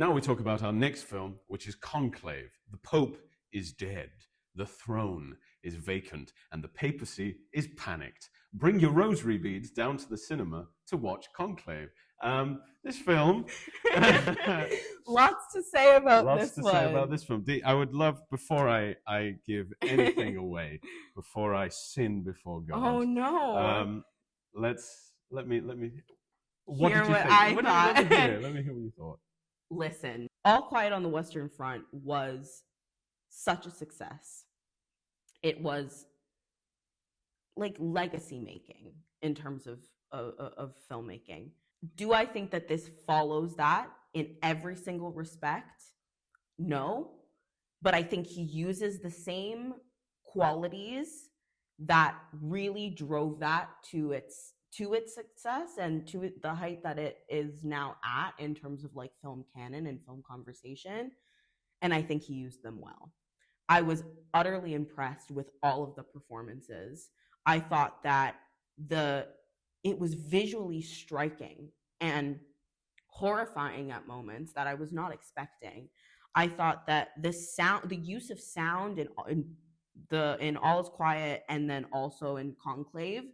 Now we talk about our next film, which is Conclave. The Pope is dead, the throne is vacant, and the papacy is panicked. Bring your rosary beads down to the cinema to watch Conclave. This film... Lots to say about Lots this to one. say about this film. I would love, before I give anything away, before I sin before God. Oh no! Let me. What Hear did you what think? I Let me thought. hear. Let me hear what you thought. Listen, All Quiet on the Western Front was such a success. It was like legacy making in terms of filmmaking. Do I think that this follows that in every single respect? No, but I think he uses the same qualities that really drove that to its success and to the height that it is now at in terms of like film canon and film conversation. And I think he used them well. I was utterly impressed with all of the performances. I thought that it was visually striking and horrifying at moments that I was not expecting. I thought that the use of sound in All Is Quiet and then also in Conclave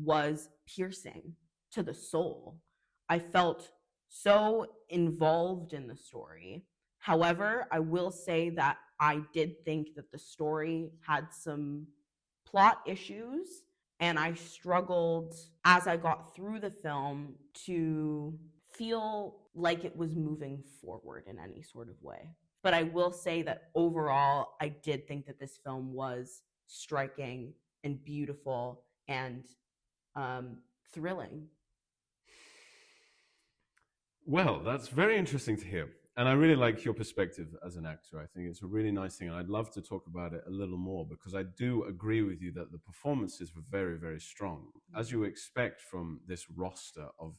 was piercing to the soul. I felt so involved in the story. However, I will say that I did think that the story had some plot issues, and I struggled as I got through the film to feel like it was moving forward in any sort of way. But I will say that overall, I did think that this film was striking and beautiful and thrilling. Well, that's very interesting to hear. And I really like your perspective as an actor. I think it's a really nice thing. And I'd love to talk about it a little more because I do agree with you that the performances were very, very strong. As you expect from this roster of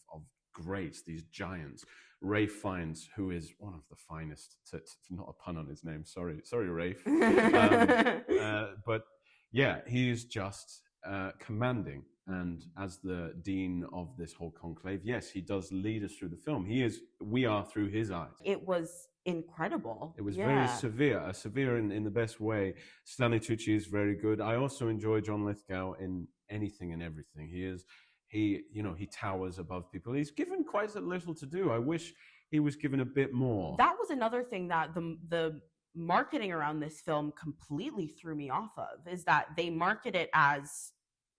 greats, these giants. Ralph Fiennes, who is one of the finest, not a pun on his name, sorry Ralph. But yeah, he is just commanding. And as the dean of this whole conclave, yes, he does lead us through the film. We are through his eyes. It was incredible. It was very severe in the best way. Stanley Tucci is very good. I also enjoy John Lithgow in anything and everything. He towers above people. He's given quite a little to do. I wish he was given a bit more. That was another thing that the marketing around this film completely threw me off of, is that they market it as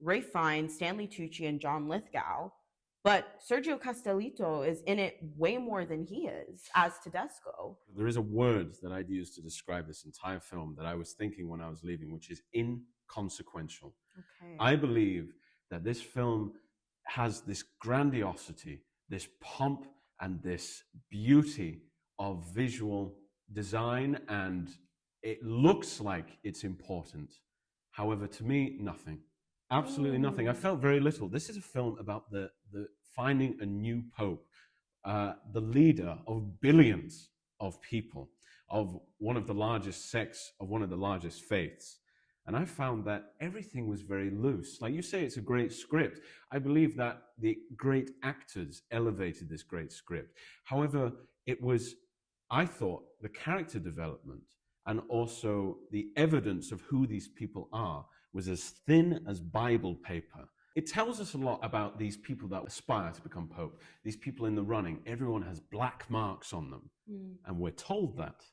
Ralph Fiennes, Stanley Tucci, and John Lithgow, but Sergio Castellitto is in it way more than he is as Tedesco. There is a word that I'd use to describe this entire film that I was thinking when I was leaving, which is inconsequential. Okay. I believe that this film has this grandiosity, this pomp, and this beauty of visual design, and it looks like it's important. However, to me, nothing. Absolutely nothing. I felt very little. This is a film about the finding a new pope, the leader of billions of people, of one of the largest sects, of one of the largest faiths. And I found that everything was very loose. Like you say, it's a great script. I believe that the great actors elevated this great script. However, I thought, the character development and also the evidence of who these people are was as thin as Bible paper. It tells us a lot about these people that aspire to become pope, these people in the running. Everyone has black marks on them. And we're told that.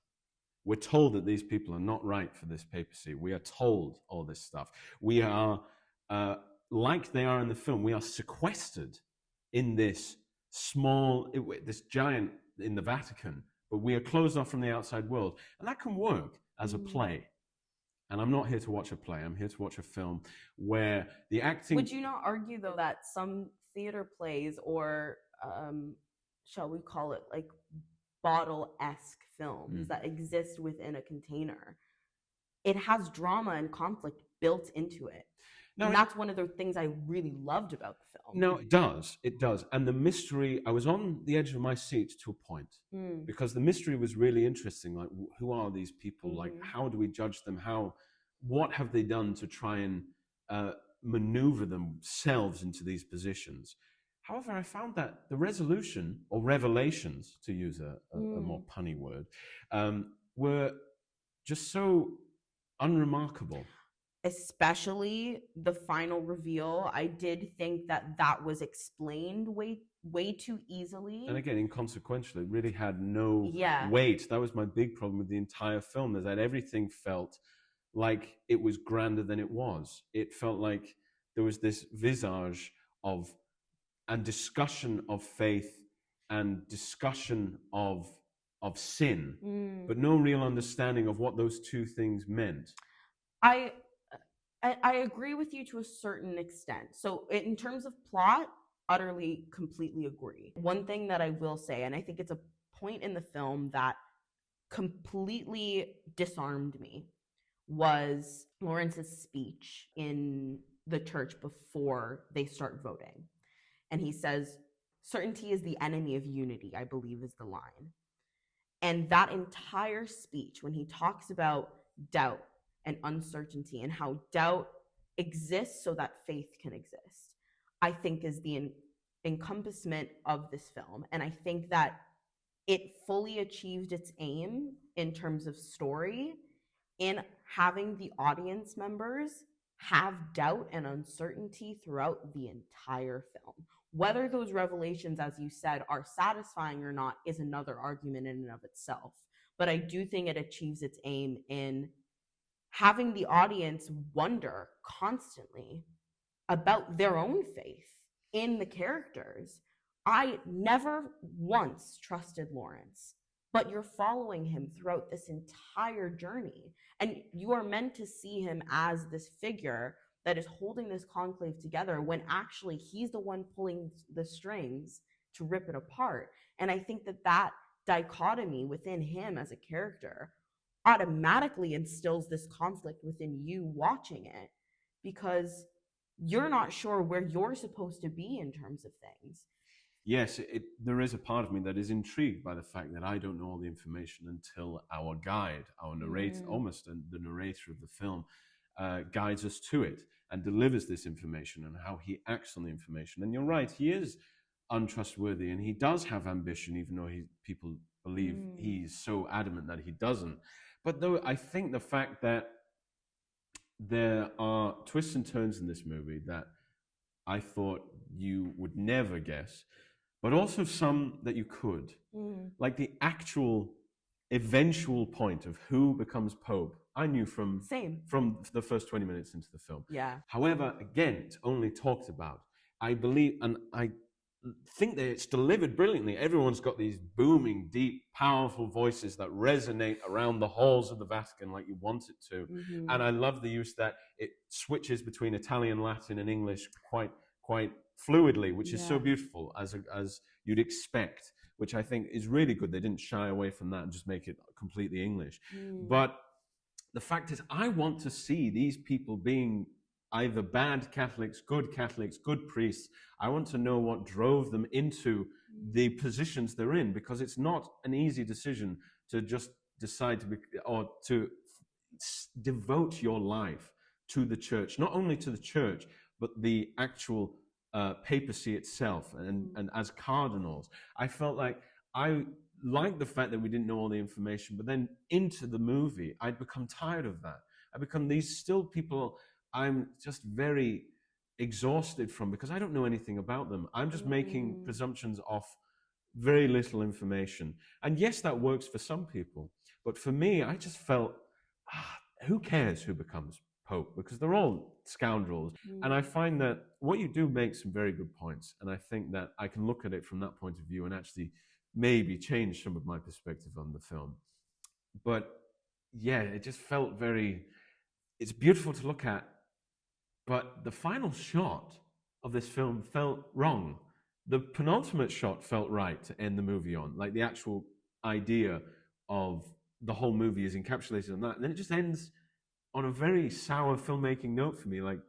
We're told that these people are not right for this papacy. We are told all this stuff. We are, like they are in the film, we are sequestered in this giant in the Vatican, but we are closed off from the outside world. And that can work as a play. And I'm not here to watch a play. I'm here to watch a film where the acting... Would you not argue, though, that some theater plays or, shall we call it, like bottle-esque films that exist within a container, it has drama and conflict built into it? And that's one of the things I really loved about the film. No, it does. It does. And the mystery, I was on the edge of my seat to a point because the mystery was really interesting. Like, who are these people? Like, how do we judge them? What have they done to try and maneuver themselves into these positions? However, I found that the resolution, or revelations, to use a more punny word, were just so unremarkable. Especially the final reveal. I did think that was explained way too easily. And again, inconsequential. It really had no Yeah. weight. That was my big problem with the entire film, is that everything felt like it was grander than it was. It felt like there was this visage of and discussion of faith and discussion of sin, but no real understanding of what those two things meant. I agree with you to a certain extent. So in terms of plot, utterly, completely agree. One thing that I will say, and I think it's a point in the film that completely disarmed me, was Lawrence's speech in the church before they start voting. And he says, "Certainty is the enemy of unity," I believe is the line. And that entire speech, when he talks about doubt and uncertainty and how doubt exists so that faith can exist, I think is the encompassment of this film. And I think that it fully achieved its aim in terms of story, in having the audience members have doubt and uncertainty throughout the entire film. Whether those revelations, as you said, are satisfying or not is another argument in and of itself. But I do think it achieves its aim in having the audience wonder constantly about their own faith in the characters. I never once trusted Lawrence, but you're following him throughout this entire journey. And you are meant to see him as this figure that is holding this conclave together when actually he's the one pulling the strings to rip it apart. And I think that dichotomy within him as a character automatically instills this conflict within you watching it, because you're not sure where you're supposed to be in terms of things. Yes, there is a part of me that is intrigued by the fact that I don't know all the information until our guide, our narrator, almost the narrator of the film, guides us to it and delivers this information and how he acts on the information. And you're right, he is untrustworthy and he does have ambition, even though people believe he's so adamant that he doesn't. But though I think the fact that there are twists and turns in this movie that I thought you would never guess, but also some that you could. Like the actual eventual point of who becomes Pope, I knew from the first 20 minutes into the film. Yeah. However, again, it's only talked about. I believe, and I think that it's delivered brilliantly. Everyone's got these booming, deep, powerful voices that resonate around the halls of the Vatican like you want it to. And I love the use that it switches between Italian, Latin, and English quite fluidly, which is so beautiful, as you'd expect, which I think is really good. They didn't shy away from that and just make it completely English. But the fact is, I want to see these people being either bad Catholics, good priests. I want to know what drove them into the positions they're in, because it's not an easy decision to just decide to be, or to devote your life to the church, not only to the church, but the actual papacy itself, and as cardinals. I felt like I liked the fact that we didn't know all the information, but then into the movie, I'd become tired of that. I become these still people I'm just very exhausted from, because I don't know anything about them. I'm just making presumptions off very little information. And yes, that works for some people. But for me, I just felt, who cares who becomes Pope? Because they're all scoundrels. And I find that what you do makes some very good points. And I think that I can look at it from that point of view and actually maybe change some of my perspective on the film. But yeah, it just felt it's beautiful to look at. But the final shot of this film felt wrong. The penultimate shot felt right to end the movie on. Like the actual idea of the whole movie is encapsulated on that. And then it just ends on a very sour filmmaking note for me. Like,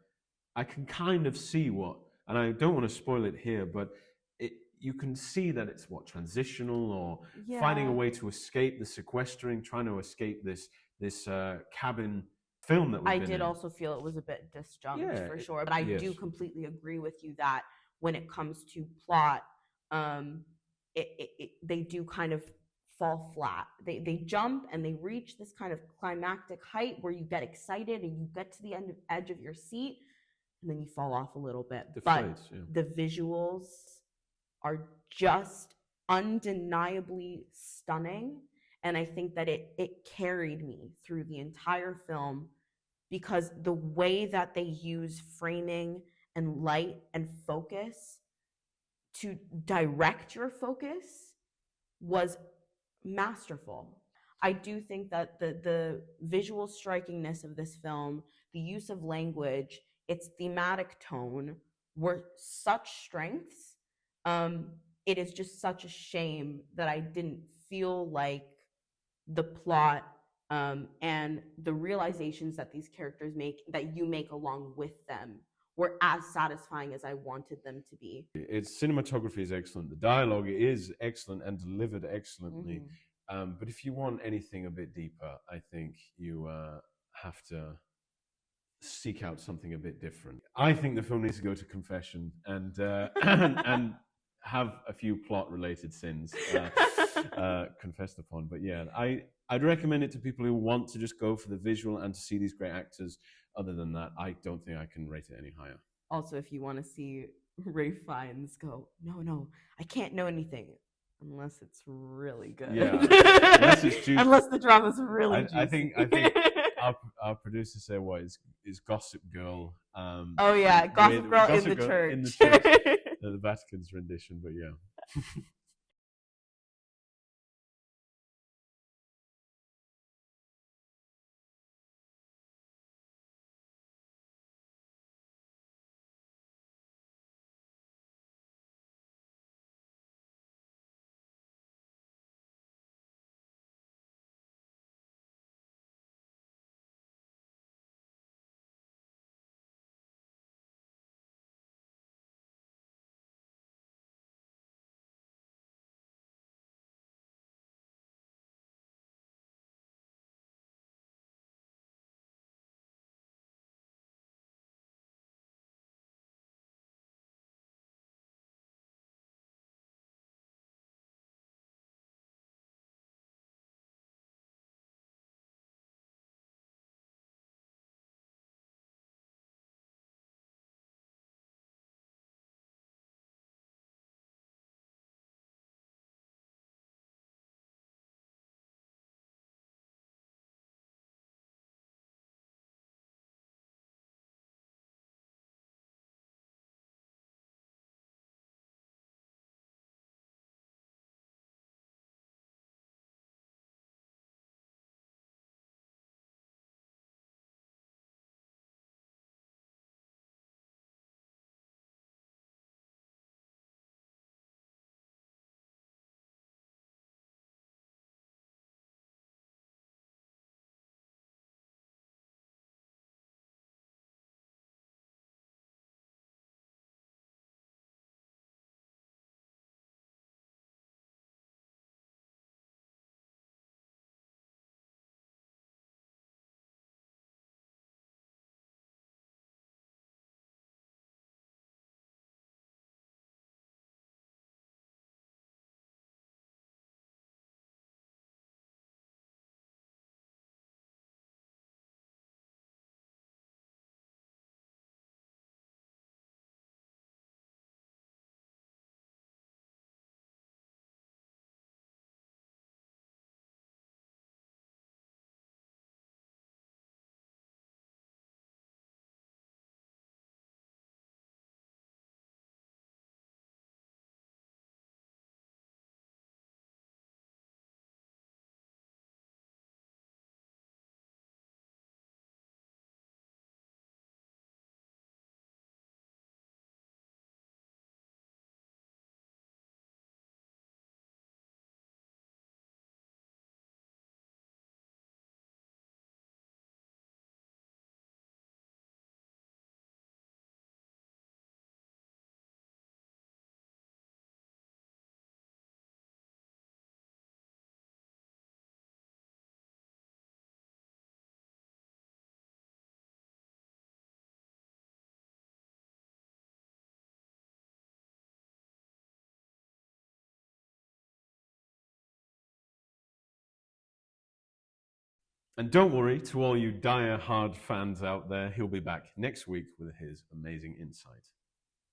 I can kind of see and I don't want to spoil it here, but you can see that it's transitional, or finding a way to escape the sequestering, trying to escape this cabin film that I did also feel it was a bit disjunct, for sure. But I do completely agree with you that when it comes to plot, they do kind of fall flat. They jump and they reach this kind of climactic height where you get excited and you get to the edge of your seat, and then you fall off a little bit. Deflates, but the visuals are just undeniably stunning, and I think that it carried me through the entire film, because the way that they use framing and light and focus to direct your focus was masterful. I do think that the visual strikingness of this film, the use of language, its thematic tone were such strengths. It is just such a shame that I didn't feel like the plot and the realizations that these characters make, that you make along with them, were as satisfying as I wanted them to be. Its cinematography is excellent. The dialogue is excellent and delivered excellently. Mm-hmm. But if you want anything a bit deeper, I think you have to seek out something a bit different. I think the film needs to go to confession and and have a few plot-related sins confessed upon. But yeah, I'd recommend it to people who want to just go for the visual and to see these great actors. Other than that, I don't think I can rate it any higher. Also, if you want to see Ralph Fiennes go, no, I can't know anything unless it's really good. Yeah, unless it's juicy. Unless the drama's really juicy. I think our producer said, "What is Gossip Girl?" Oh yeah, Gossip Girl in the church. In the church, the Vatican's rendition, but yeah. And don't worry, to all you die-hard fans out there, he'll be back next week with his amazing insight.